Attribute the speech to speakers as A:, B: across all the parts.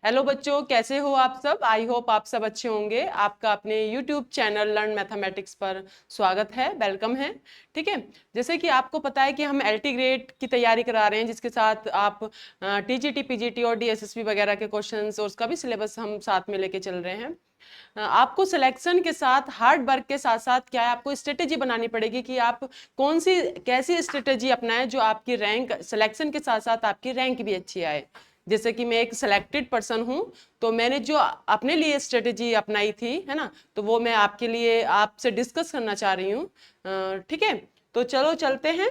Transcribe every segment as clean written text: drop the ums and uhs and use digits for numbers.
A: Hello बच्चों, कैसे हो आप सब। आई होप आप सब अच्छे होंगे। आपका अपने यूट्यूब चैनल लर्न मैथमेटिक्स पर स्वागत है, वेलकम है। ठीक है, जैसे कि आपको पता है कि हम एलटी ग्रेड की तैयारी करा रहे हैं, जिसके साथ आप टीजीटी पीजीटी और डीएसएसबी वगैरह के क्वेश्चंस और उसका भी सिलेबस हम साथ में लेके चल रहे हैं। आपको सिलेक्शन के साथ हार्ड वर्क के साथ साथ क्या है, आपको स्ट्रेटेजी बनानी पड़ेगी कि आप कौन सी कैसी स्ट्रेटेजी अपनाएं जो आपकी रैंक सिलेक्शन के साथ साथ आपकी रैंक भी अच्छी आए। जैसे कि मैं एक सिलेक्टेड पर्सन हूं, तो मैंने जो अपने लिए स्ट्रेटेजी अपनाई थी, है ना, तो वो मैं आपके लिए आपसे डिस्कस करना चाह रही हूँ। ठीक है, तो चलो चलते हैं।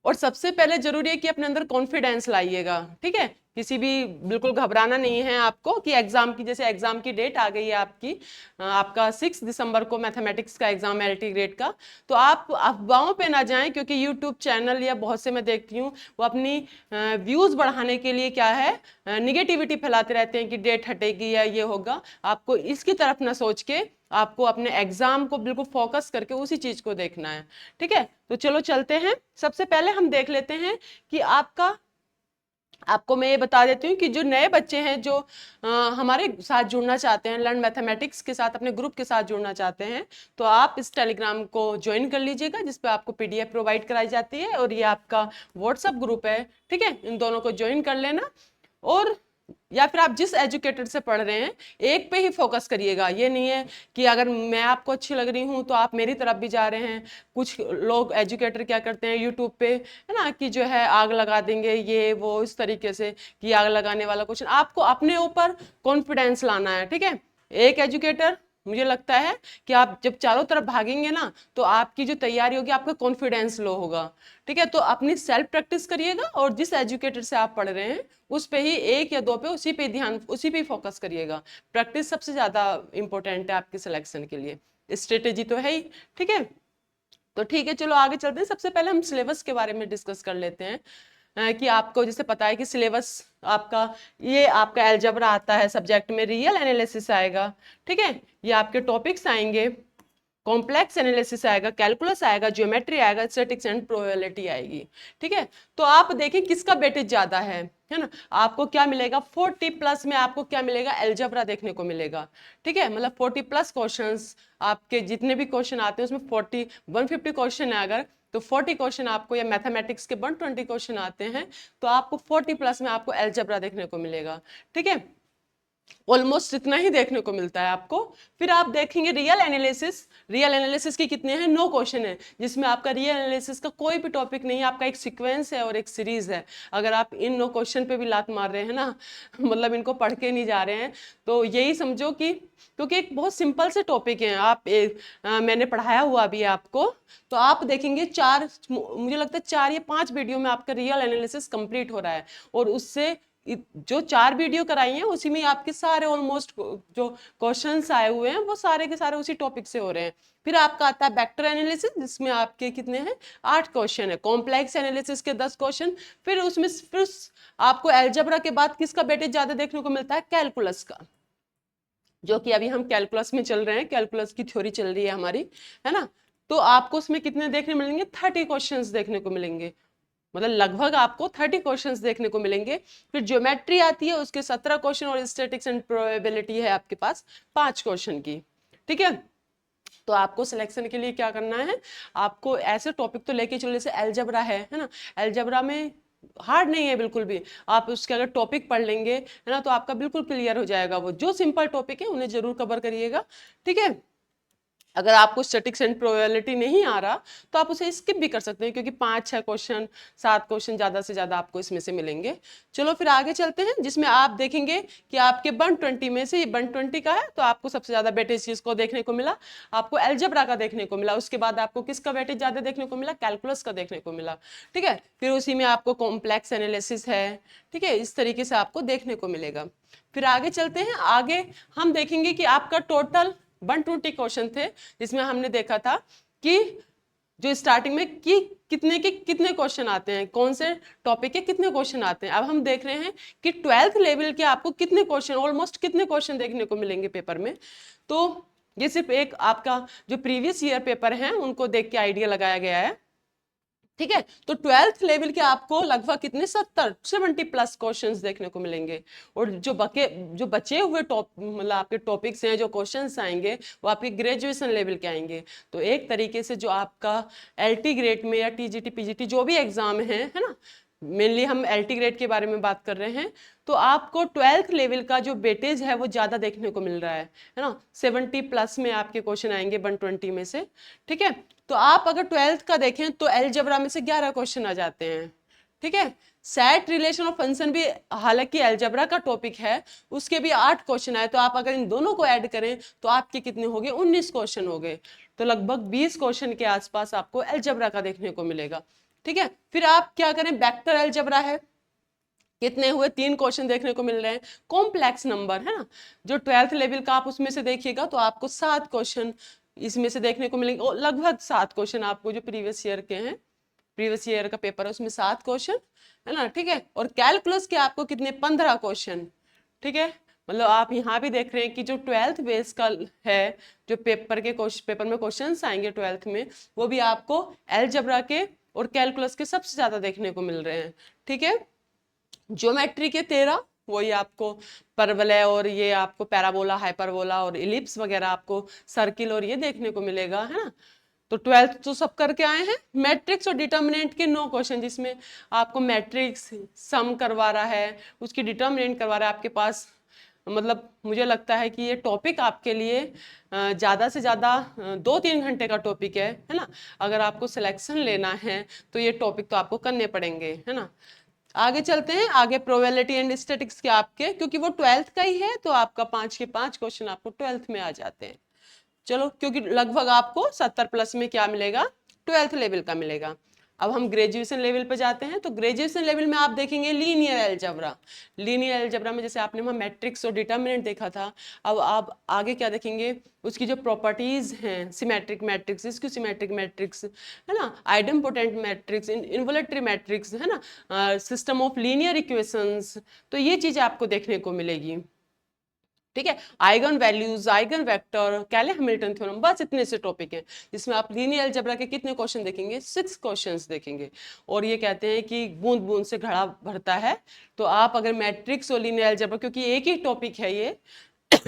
A: और सबसे पहले जरूरी है कि अपने अंदर कॉन्फिडेंस लाइएगा। ठीक है, किसी भी बिल्कुल घबराना नहीं है आपको कि एग्जाम की, जैसे एग्जाम की डेट आ गई है आपकी, आपका 6 दिसंबर को मैथमेटिक्स का एग्जाम है एलटी ग्रेड का। तो आप अफवाहों पे ना जाएं, क्योंकि यूट्यूब चैनल या बहुत से मैं देखती हूँ वो अपनी व्यूज बढ़ाने के लिए क्या है, निगेटिविटी फैलाते रहते हैं कि डेट हटेगी या ये होगा। आपको इसकी तरफ ना सोच के आपको अपने एग्जाम को बिल्कुल फोकस करके उसी चीज को देखना है। ठीक है, तो चलो चलते हैं। सबसे पहले हम देख लेते हैं कि आपको मैं ये बता देती हूँ कि जो नए बच्चे हैं जो हमारे साथ जुड़ना चाहते हैं, लर्न मैथमेटिक्स के साथ अपने ग्रुप के साथ जुड़ना चाहते हैं, तो आप इस टेलीग्राम को ज्वाइन कर लीजिएगा, जिस पे आपको पीडीएफ प्रोवाइड कराई जाती है, और ये आपका व्हाट्सएप ग्रुप है। ठीक है, इन दोनों को ज्वाइन कर लेना। और या फिर आप जिस एजुकेटर से पढ़ रहे हैं एक पे ही फोकस करिएगा। ये नहीं है कि अगर मैं आपको अच्छी लग रही हूं तो आप मेरी तरफ भी जा रहे हैं। कुछ लोग एजुकेटर क्या करते हैं यूट्यूब पे, है ना, कि जो है आग लगा देंगे, ये वो इस तरीके से कि आग लगाने वाला क्वेश्चन। आपको अपने ऊपर कॉन्फिडेंस लाना है। ठीक है, एक एजुकेटर, मुझे लगता है कि आप जब चारों तरफ भागेंगे ना, तो आपकी जो तैयारी होगी, आपका कॉन्फिडेंस लो होगा। ठीक है, तो अपनी सेल्फ प्रैक्टिस करिएगा, और जिस एजुकेटर से आप पढ़ रहे हैं उस पे ही एक या दो पे उसी पे ध्यान, उसी पे फोकस करिएगा। प्रैक्टिस सबसे ज्यादा इंपॉर्टेंट है आपके सिलेक्शन के लिए। स्ट्रेटेजी तो है ही। ठीक है, तो ठीक है, चलो आगे चलते हैं। सबसे पहले हम सिलेबस के बारे में डिस्कस कर लेते हैं। कि आपको जैसे पता है कि सिलेबस आपका, ये आपका अलजेब्रा आता है सब्जेक्ट में, रियल एनालिसिस आएगा। ठीक है, ये आपके टॉपिक्स आएंगे, कॉम्प्लेक्स एनालिसिस आएगा, कैलकुलस आएगा, ज्योमेट्री आएगा, स्टैटिस्टिक्स एंड प्रोबेबिलिटी आएगी। ठीक है, तो आप देखें किसका वेटेज ज्यादा है ना। आपको क्या मिलेगा, 40 प्लस में आपको क्या मिलेगा, अलजेब्रा देखने को मिलेगा। ठीक है, मतलब 40 प्लस क्वेश्चंस, आपके जितने भी क्वेश्चन आते हैं उसमें 40 150 क्वेश्चन है अगर, तो 40 क्वेश्चन आपको, या मैथमेटिक्स के 120 क्वेश्चन आते हैं, तो आपको 40 प्लस में आपको अलजेब्रा देखने को मिलेगा। ठीक है, ऑलमोस्ट इतना ही देखने को मिलता है आपको। फिर आप देखेंगे रियल एनालिसिस। रियल एनालिसिस के कितने हैं, 9 क्वेश्चन है, जिसमें आपका रियल एनालिसिस का कोई भी टॉपिक नहीं है, आपका एक सीक्वेंस है और एक सीरीज है। अगर आप इन 9 क्वेश्चन पे भी लात मार रहे हैं ना, मतलब इनको पढ़ के नहीं जा रहे हैं, तो यही समझो कि, क्योंकि एक बहुत सिंपल से टॉपिक है, मैंने पढ़ाया हुआ भी है आपको, तो आप देखेंगे मुझे लगता है 4 या 5 वीडियो में आपका रियल एनालिसिस कंप्लीट हो रहा है। और उससे जो 4 वीडियो कराई हैं उसी में आपके सारे ऑलमोस्ट जो क्वेश्चंस आए हुए हैं वो सारे के सारे उसी टॉपिक से हो रहे हैं। फिर आपका आता है वेक्टर एनालिसिस, जिसमें आपके कितने हैं, 8 क्वेश्चन है। कॉम्प्लेक्स एनालिसिस के 10 क्वेश्चन। फिर उसमें फिर आपको अलजेब्रा के बाद किसका वेटेज ज्यादा देखने को मिलता है, कैलकुलस का, जो कि अभी हम कैलकुलस में चल रहे हैं, कैलकुलस की थ्योरी चल रही है हमारी, है ना। तो आपको उसमें कितने देखने मिलेंगे, 30 क्वेश्चंस देखने को मिलेंगे, मतलब लगभग आपको 30 क्वेश्चंस देखने को मिलेंगे। फिर ज्योमेट्री आती है, उसके 17 क्वेश्चन, और स्टैटिस्टिक्स एंड प्रोबेबिलिटी है आपके पास 5 क्वेश्चन की। ठीक है, तो आपको सिलेक्शन के लिए क्या करना है, आपको ऐसे टॉपिक तो लेके चलो, जैसे अलजेब्रा है ना। अलजेब्रा में हार्ड नहीं है बिल्कुल भी, आप उसके अगर टॉपिक पढ़ लेंगे, है ना, तो आपका बिल्कुल क्लियर हो जाएगा। वो जो सिंपल टॉपिक है उन्हें जरूर कवर करिएगा। ठीक है, अगर आपको स्टैटिक्स एंड प्रोबेबिलिटी नहीं आ रहा तो आप उसे स्किप भी कर सकते हैं, क्योंकि 5-6 क्वेश्चन 7 क्वेश्चन ज्यादा से ज्यादा आपको इसमें से मिलेंगे। चलो फिर आगे चलते हैं, जिसमें आप देखेंगे कि आपके 120 में से, ये 120 का है, तो आपको सबसे ज्यादा वेटेज किसको देखने को मिला, आपको अलजेब्रा का देखने को मिला। उसके बाद आपको किसका वेटेज ज्यादा देखने को मिला, कैलकुलस का देखने को मिला। ठीक है, फिर उसी में आपको कॉम्प्लेक्स एनालिसिस है। ठीक है, इस तरीके से आपको देखने को मिलेगा। फिर आगे चलते हैं, आगे हम देखेंगे कि आपका टोटल 120 क्वेश्चन थे, जिसमें हमने देखा था कि जो स्टार्टिंग में कि कितने क्वेश्चन आते हैं, कौन से टॉपिक के कितने क्वेश्चन आते हैं। अब हम देख रहे हैं कि 12th लेवल के आपको कितने क्वेश्चन, ऑलमोस्ट कितने क्वेश्चन देखने को मिलेंगे पेपर में। तो ये सिर्फ एक आपका जो प्रीवियस ईयर पेपर है उनको देख के आइडिया लगाया गया है। ठीक है। तो 12th लेवल के आपको लगभग कितने 70 प्लस क्वेश्चंस देखने को मिलेंगे। और जो बचे हुए मतलब आपके टॉपिक्स हैं, जो क्वेश्चंस आएंगे वो आपके ग्रेजुएशन लेवल के आएंगे। तो एक तरीके से जो आपका एलटी ग्रेड में या टीजीटी पीजीटी जो भी एग्जाम है ना, मेनली हम एलटी ग्रेड के बारे में बात कर रहे हैं, तो आपको 12th लेवल का जो वेटेज है वो ज्यादा देखने को मिल रहा है ना। 70 प्लस में आपके क्वेश्चन आएंगे 120 में से। ठीक है। तो आप अगर 12th का देखें तो अलजेब्रा में से 11 क्वेश्चन आ जाते हैं। ठीक है। सेट रिलेशन और फंक्शन भी हालांकि अलजेब्रा का टॉपिक है, उसके भी 8 क्वेश्चन आए, तो आप अगर इन दोनों को ऐड करें तो आपके कितने हो गए 19 क्वेश्चन हो गए। तो लगभग 20 क्वेश्चन के आसपास आपको अलजेब्रा का देखने को मिलेगा। ठीक है। फिर आप क्या करें, वेक्टर अलजेब्रा है, कितने हुए 3 क्वेश्चन देखने को मिल रहे हैं। कॉम्प्लेक्स नंबर है ना, जो 12th लेवल का आप उसमें से देखिएगा तो आपको 7 क्वेश्चन इसमें से देखने को मिलेंगे, और लगभग 7 क्वेश्चन आपको जो प्रीवियस ईयर के हैं, प्रीवियस ईयर का पेपर है उसमें 7 क्वेश्चन है ना। ठीक है। और कैलकुलस के आपको कितने 15 क्वेश्चन। ठीक है। मतलब आप यहाँ भी देख रहे हैं कि जो 12th बेस का है, जो पेपर में क्वेश्चंस आएंगे 12th में, वो भी आपको अलजेब्रा के और कैलकुलस के सबसे ज्यादा देखने को मिल रहे हैं। ठीक है। ज्योमेट्री के 13, वही आपको परवलय और ये आपको पैराबोला हाइपरबोला और इलिप्स वगैरह आपको सर्किल और ये देखने को मिलेगा है ना। तो 12th तो सब करके आए हैं। मैट्रिक्स और डिटर्मिनेंट के 9 क्वेश्चन, जिसमें आपको मैट्रिक्स सम करवा रहा है, उसकी डिटर्मिनेंट करवा रहा है आपके पास। मतलब मुझे लगता है कि ये टॉपिक आपके लिए ज़्यादा से ज़्यादा 2-3 घंटे का टॉपिक है ना। अगर आपको सिलेक्शन लेना है तो ये टॉपिक तो आपको करने पड़ेंगे है ना। आगे चलते हैं, आगे प्रोबेबिलिटी एंड स्टैटिस्टिक्स के आपके, क्योंकि वो 12th का ही है तो आपका 5 के 5 क्वेश्चन आपको 12th में आ जाते हैं। चलो, क्योंकि लगभग आपको 70 प्लस में क्या मिलेगा 12th लेवल का मिलेगा। अब हम ग्रेजुएशन लेवल पे जाते हैं, तो ग्रेजुएशन लेवल में आप देखेंगे लीनियर अलजेब्रा। लीनियर अलजेब्रा में जैसे आपने वहाँ मैट्रिक्स और डिटर्मिनेंट देखा था, अब आप आगे क्या देखेंगे, उसकी जो प्रॉपर्टीज हैं, सिमेट्रिक मैट्रिक्स, इसकी सिमेट्रिक मैट्रिक्स है ना, आइडेम्पोटेंट मैट्रिक्स, इन्वोलेटरी मैट्रिक्स है ना, सिस्टम ऑफ लीनियर इक्वेशंस, तो ये चीजें आपको देखने को मिलेगी। ठीक है। आइगन वैल्यूज, आइगन वेक्टर, कैले हैमिल्टन थ्योरम, बस इतने से टॉपिक हैं जिसमें आप लीनियर अलजेब्रा के कितने क्वेश्चन देखेंगे 6 क्वेश्चंस देखेंगे। और ये कहते हैं कि बूंद बूंद से घड़ा भरता है। तो आप अगर मैट्रिक्स और लीनियर अलजेब्रा, क्योंकि एक ही टॉपिक है ये तो,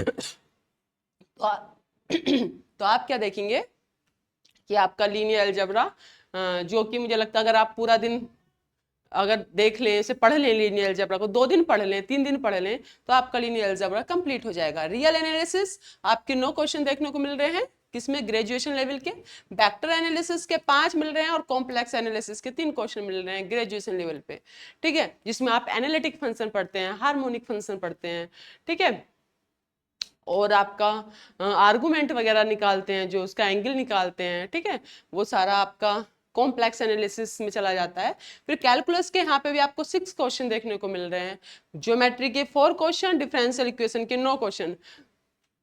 A: तो आप क्या देखेंगे कि आपका लीनियर अलजेब्रा, जो कि मुझे लगता है अगर आप पूरा दिन अगर देख लें, इसे पढ़ लें, लीनियर अलजेब्रा को 2 दिन पढ़ लें, 3 दिन पढ़ लें, तो आपका लीनियर अलजेब्रा कंप्लीट हो जाएगा। रियल एनालिसिस आपके 9 क्वेश्चन देखने को मिल रहे हैं, किसमें ग्रेजुएशन लेवल के। वेक्टर एनालिसिस के 5 मिल रहे हैं, और कॉम्प्लेक्स एनालिसिस के 3 क्वेश्चन मिल रहे हैं ग्रेजुएशन लेवल पे। ठीक है। जिसमें आप एनालिटिक फंक्शन पढ़ते हैं, हार्मोनिक फंक्शन पढ़ते हैं। ठीक है। और आपका आर्गुमेंट वगैरह निकालते हैं, जो उसका एंगल निकालते हैं। ठीक है। वो सारा आपका कॉम्प्लेक्स एनालिसिस में चला जाता है। फिर कैलकुलस के यहाँ पे भी आपको 6 क्वेश्चन देखने को मिल रहे हैं। ज्योमेट्री के 4 क्वेश्चन, डिफरेंशियल इक्वेशन के 9 क्वेश्चन।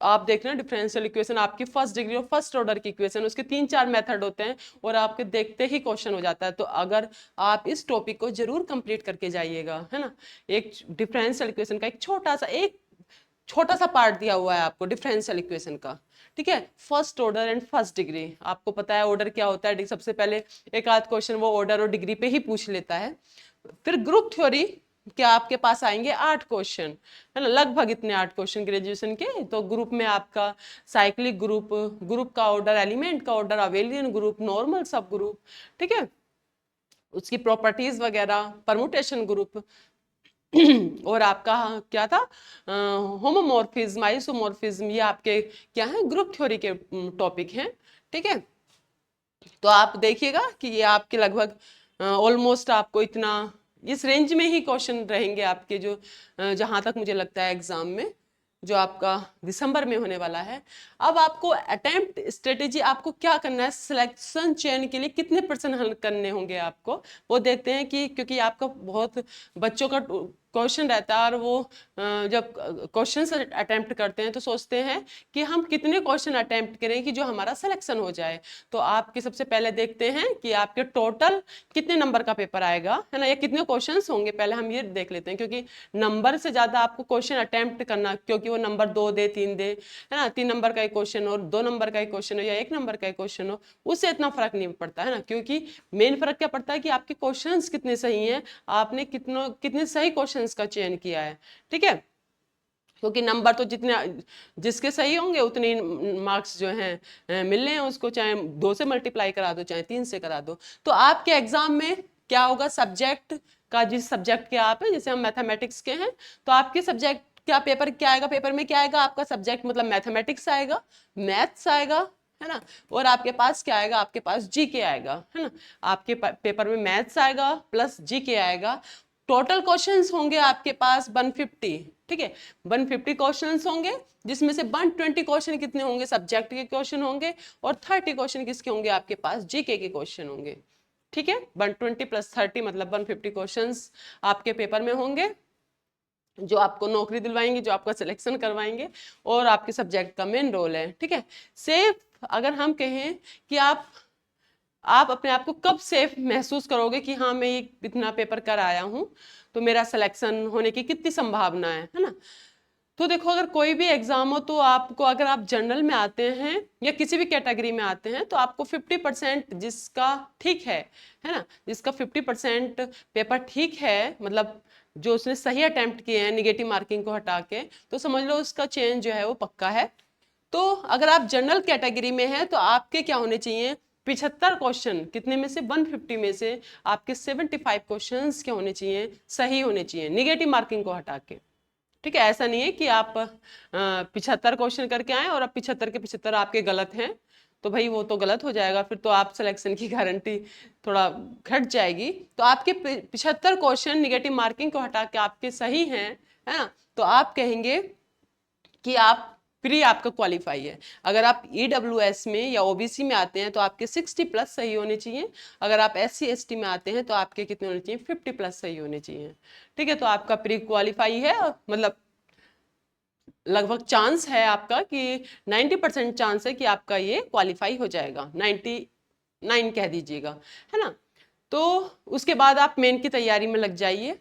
A: आप देख रहे हैं डिफरेंशियल इक्वेशन आपकी फर्स्ट डिग्री और फर्स्ट ऑर्डर की इक्वेशन, उसके 3-4 मेथड होते हैं, और आपके देखते ही क्वेश्चन हो जाता है। तो अगर आप इस टॉपिक को जरूर कंप्लीट करके जाइएगा है ना। एक डिफरेंशियल इक्वेशन का एक छोटा सा पार्ट दिया हुआ है आपको डिफरेंशियल इक्वेशन का। ठीक है। First order and first degree, आपको पता है ऑर्डर क्या होता है, सबसे पहले एक आध क्वेश्चन वो ऑर्डर और डिग्री पे ही पूछ लेता है। फिर ग्रुप थ्योरी के आपके पास आएंगे 8 क्वेश्चन है ना, लगभग इतने 8 क्वेश्चन ग्रेजुएशन के। तो ग्रुप में आपका साइक्लिक ग्रुप, ग्रुप का ऑर्डर, एलिमेंट का ऑर्डर, अवेलियन ग्रुप, नॉर्मल सब ग्रुप। ठीक है। उसकी प्रॉपर्टीज वगैरह, परमुटेशन ग्रुप और आपका क्या था, होमोमॉर्फिज्म, आइसोमॉर्फिज्म, ये आपके क्या है ग्रुप थ्योरी के टॉपिक हैं। ठीक है। तो आप देखिएगा कि ये आपके लगभग ऑलमोस्ट आपको इतना इस रेंज में ही क्वेश्चन रहेंगे आपके, जो जहां तक मुझे लगता है एग्जाम में जो आपका दिसंबर में होने वाला है। अब आपको अटेम्प्ट स्ट्रेटेजी, आपको क्या करना है, सिलेक्शन चयन के लिए कितने % हल करने होंगे आपको, वो देखते हैं कि क्योंकि आपका बहुत बच्चों का क्वेश्चन रहता है और वो जब क्वेश्चन अटेम्प्ट करते हैं तो सोचते हैं कि हम कितने क्वेश्चन अटेम्प्ट करें कि जो हमारा सिलेक्शन हो जाए। तो आपके सबसे पहले देखते हैं कि आपके टोटल कितने नंबर का पेपर आएगा, है ना, या कितने क्वेश्चंस होंगे, पहले हम ये देख लेते हैं। क्योंकि नंबर से ज्यादा आपको क्वेश्चन अटेम्प्ट करना, क्योंकि वो नंबर 2 दे 3 दे, है ना, 3 नंबर का एक क्वेश्चन हो, 2 नंबर का एक क्वेश्चन हो या 1 नंबर का एक क्वेश्चन हो, उससे इतना फर्क नहीं पड़ता, है ना। क्योंकि मेन फर्क क्या पड़ता है कि आपके क्वेश्चंस कितने सही हैं, आपने कितने सही क्वेश्चंस का चयन किया है, ठीक है। क्योंकि नंबर तो जितने जिसके सही होंगे उतने मार्क्स जो हैं मिलने हैं उसको, चाहे 2 से मल्टीप्लाई करा दो चाहे 3 से करा दो। तो आपके एग्जाम में क्या होगा, सब्जेक्ट का, जिस सब्जेक्ट के आप हैं, जैसे हम मैथमेटिक्स के हैं तो आपके सब्जेक्ट क्या पेपर क्या आएगा, पेपर में क्या आएगा, आपका सब्जेक्ट मतलब मैथमेटिक्स आएगा, मैथ्स आएगा, है ना, और आपके पास क्या आएगा, आपके पास जीके आएगा, है ना। आपके पेपर में मैथ्स आएगा प्लस जीके आएगा। टोटल क्वेश्चंस होंगे आपके पास 150, ठीक है, 150 क्वेश्चंस होंगे, जिसमें से 120 क्वेश्चन कितने होंगे, सब्जेक्ट के क्वेश्चन होंगे, और 30 क्वेश्चन किसके होंगे, आपके पास जीके के क्वेश्चन होंगे, ठीक है। 120 + 30 मतलब 150 क्वेश्चंस आपके पेपर में होंगे, जो आपको नौकरी दिलवाएंगे, जो आपका सिलेक्शन करवाएंगे, और आपके सब्जेक्ट का मेन रोल है, ठीक है। सेफ अगर हम कहें कि आप अपने आप को कब सेफ महसूस करोगे कि हाँ मैं ये इतना पेपर कर आया हूं तो मेरा सिलेक्शन होने की कितनी संभावना है ना। तो देखो, अगर कोई भी एग्जाम हो तो आपको, अगर आप जनरल में आते हैं या किसी भी कैटेगरी में आते हैं, तो आपको 50% जिसका ठीक है ना, जिसका 50% पेपर ठीक है, मतलब जो उसने सही अटेम्प्ट किए हैं निगेटिव मार्किंग को हटा के, तो समझ लो उसका चेंज जो है वो पक्का है। तो अगर आप जनरल कैटेगरी में हैं तो आपके क्या होने चाहिए, 75 क्वेश्चन, कितने में से 150 में से आपके 75 क्वेश्चंस क्या होने चाहिए, सही होने चाहिए, निगेटिव मार्किंग को हटा के, ठीक है। ऐसा नहीं है कि आप 75 क्वेश्चन करके आए और अब 75 के 75 आपके गलत हैं, तो भाई वो तो गलत हो जाएगा, फिर तो आप सिलेक्शन की गारंटी थोड़ा घट जाएगी। तो आपके 75 क्वेश्चन निगेटिव मार्किंग को हटा के आपके सही हैं, है ना, तो आप कहेंगे कि आप प्री आपका क्वालिफाई है। अगर आप EWS में या OBC में आते हैं तो आपके 60+ सही होने चाहिए। अगर आप SC ST में आते हैं तो आपके कितने होने चाहिए, 50+ सही होने चाहिए, ठीक है। तो आपका प्री क्वालिफाई है, मतलब लगभग चांस है आपका कि 90% चांस है कि आपका ये क्वालिफाई हो जाएगा, 99 कह दीजिएगा, है ना। तो उसके बाद आप मेन की तैयारी में लग जाइए,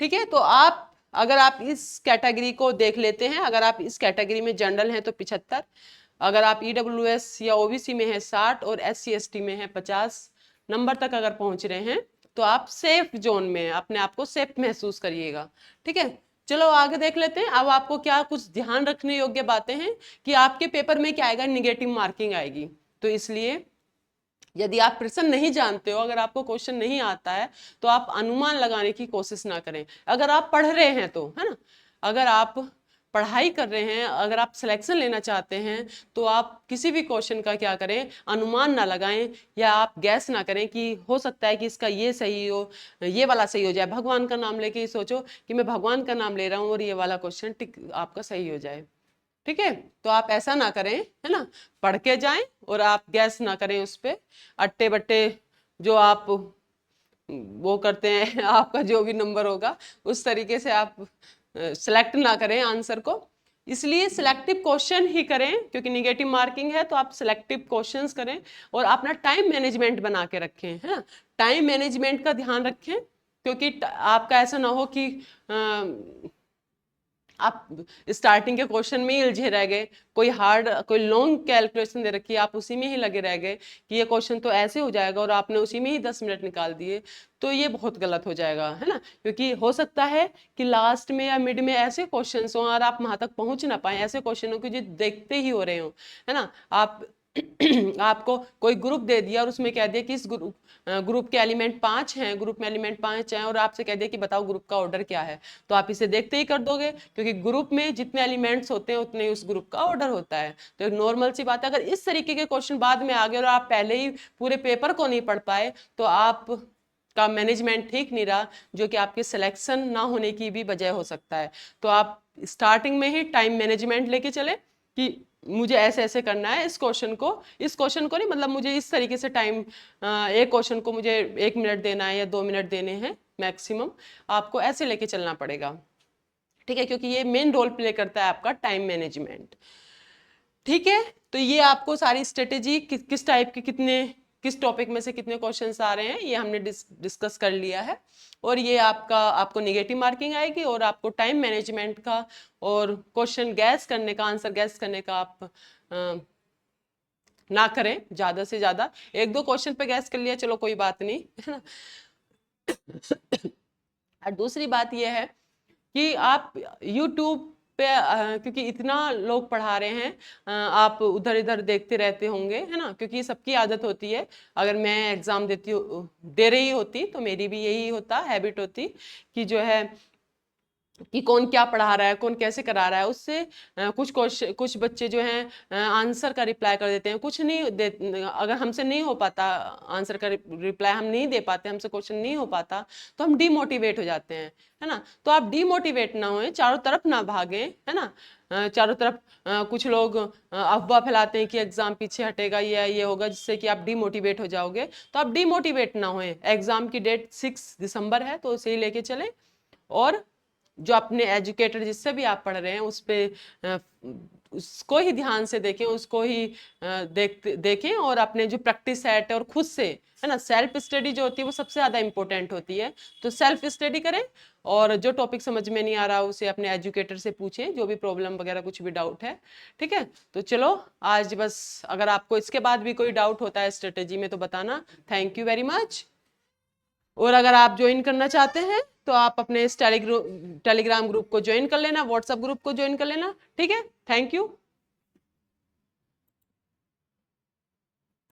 A: ठीक है। तो आप, अगर आप इस कैटेगरी को देख लेते हैं, अगर आप इस कैटेगरी में जनरल हैं तो 75, अगर आप EWS या OBC में है 60 और SC ST में है 50 नंबर तक अगर पहुंच रहे हैं तो आप सेफ जोन में अपने आप को सेफ महसूस करिएगा, ठीक है। चलो आगे देख लेते हैं। अब आपको क्या कुछ ध्यान रखने योग्य बातें हैं कि आपके पेपर में क्या आएगा, निगेटिव मार्किंग आएगी। तो इसलिए यदि आप प्रश्न नहीं जानते हो, अगर आपको क्वेश्चन नहीं आता है, तो आप अनुमान लगाने की कोशिश ना करें। अगर आप पढ़ रहे हैं तो, है ना, अगर आप पढ़ाई कर रहे हैं, अगर आप सिलेक्शन लेना चाहते हैं, तो आप किसी भी क्वेश्चन का क्या करें, अनुमान ना लगाएं, या आप गैस ना करें कि हो सकता है कि इसका ये सही हो, ये वाला सही हो जाए। भगवान का नाम लेके सोचो कि मैं भगवान का नाम ले रहा हूँ और ये वाला क्वेश्चन टिक आपका सही हो जाए, ठीक है। तो आप ऐसा ना करें, है ना, पढ़ के जाएं और आप गैस ना करें उस पे अट्टे बट्टे, जो आप वो करते हैं आपका जो भी नंबर होगा उस तरीके से आप सिलेक्ट ना करें आंसर को। इसलिए सिलेक्टिव क्वेश्चन ही करें, क्योंकि निगेटिव मार्किंग है तो आप सिलेक्टिव क्वेश्चंस करें और अपना टाइम मैनेजमेंट बना के रखें, है ना। टाइम मैनेजमेंट का ध्यान रखें, क्योंकि आपका ऐसा ना हो कि आप स्टार्टिंग के क्वेश्चन में ही उलझे रह गए, कोई हार्ड, कोई लॉन्ग कैलकुलेशन दे रखी है, आप उसी में ही लगे रह गए कि ये क्वेश्चन तो ऐसे हो जाएगा और आपने उसी में ही 10 मिनट निकाल दिए, तो ये बहुत गलत हो जाएगा, है ना। क्योंकि हो सकता है कि लास्ट में या मिड में ऐसे क्वेश्चन हो और आप वहां तक पहुंच ना पाए, ऐसे क्वेश्चन हो कि जो देखते ही हो रहे हो, है ना। आप आपको कोई ग्रुप दे दिया और उसमें कह दिया कि इस ग्रुप के एलिमेंट 5 हैं, ग्रुप में एलिमेंट 5 हैं, और आपसे कह दिया कि बताओ ग्रुप का ऑर्डर क्या है, तो आप इसे देखते ही कर दोगे, क्योंकि ग्रुप में जितने एलिमेंट्स होते हैं उतने ही उस ग्रुप का ऑर्डर होता है। तो एक नॉर्मल सी बात है, अगर इस तरीके के क्वेश्चन बाद में आ गए और आप पहले ही पूरे पेपर को नहीं पढ़ पाए, तो आप का मैनेजमेंट ठीक नहीं रहा, जो कि आपके सिलेक्शन ना होने की भी वजह हो सकता है। तो आप स्टार्टिंग में ही टाइम मैनेजमेंट लेके चले कि मुझे ऐसे ऐसे करना है, इस क्वेश्चन को नहीं, मतलब मुझे इस तरीके से टाइम, एक क्वेश्चन को मुझे 1 मिनट देना है या 2 मिनट देने हैं, मैक्सिमम आपको ऐसे लेके चलना पड़ेगा, ठीक है, क्योंकि ये मेन रोल प्ले करता है आपका टाइम मैनेजमेंट। ठीक है, तो ये आपको सारी स्ट्रेटेजी किस टाइप के किस टॉपिक में से कितने क्वेश्चंस आ रहे हैं ये हमने डिस्कस कर लिया है। और ये आपको निगेटिव मार्किंग आएगी, और आपको टाइम मैनेजमेंट का और क्वेश्चन गैस करने का, आंसर गैस करने का आप ना करें ज्यादा से ज्यादा। एक दो क्वेश्चन पे गैस कर लिया, चलो कोई बात नहीं, है ना। और दूसरी बात यह है कि आप YouTube पे क्योंकि इतना लोग पढ़ा रहे हैं, आप उधर इधर देखते रहते होंगे, है ना, क्योंकि सबकी आदत होती है। अगर मैं एग्जाम दे रही होती तो मेरी भी यही होता, हैबिट होती कि जो है कि कौन क्या पढ़ा रहा है, कौन कैसे करा रहा है, उससे कुछ बच्चे जो हैं आंसर का रिप्लाई कर देते हैं, कुछ नहीं दे, अगर हमसे नहीं हो पाता आंसर का रिप्लाई, हम नहीं दे पाते, हमसे क्वेश्चन नहीं हो पाता, तो हम डीमोटिवेट हो जाते हैं, है ना। तो आप डीमोटिवेट ना होए, चारों तरफ ना भागें, है ना। चारों तरफ कुछ लोग अफवाह फैलाते हैं कि एग्जाम पीछे हटेगा, ये होगा, जिससे कि आप डीमोटिवेट हो जाओगे। तो आप डीमोटिवेट ना होए, एग्जाम की डेट 6 दिसंबर है, तो उसे ही लेके चले। और जो अपने एजुकेटर जिससे भी आप पढ़ रहे हैं उस पे उसको ही ध्यान से देखें, उसको ही देखें, और अपने जो प्रैक्टिस सेट है और खुद से, है ना, सेल्फ स्टडी जो होती है वो सबसे ज्यादा इंपॉर्टेंट होती है। तो सेल्फ स्टडी करें, और जो टॉपिक समझ में नहीं आ रहा उसे अपने एजुकेटर से पूछें, जो भी प्रॉब्लम वगैरह कुछ भी डाउट है, ठीक है। तो चलो आज बस, अगर आपको इसके बाद भी कोई डाउट होता है स्ट्रेटेजी में तो बताना। Thank you very much. और अगर आप ज्वाइन करना चाहते हैं तो आप अपने इस टेलीग्राम ग्रुप को ज्वाइन कर लेना, व्हाट्सएप ग्रुप को ज्वाइन कर लेना, ठीक है। Thank you.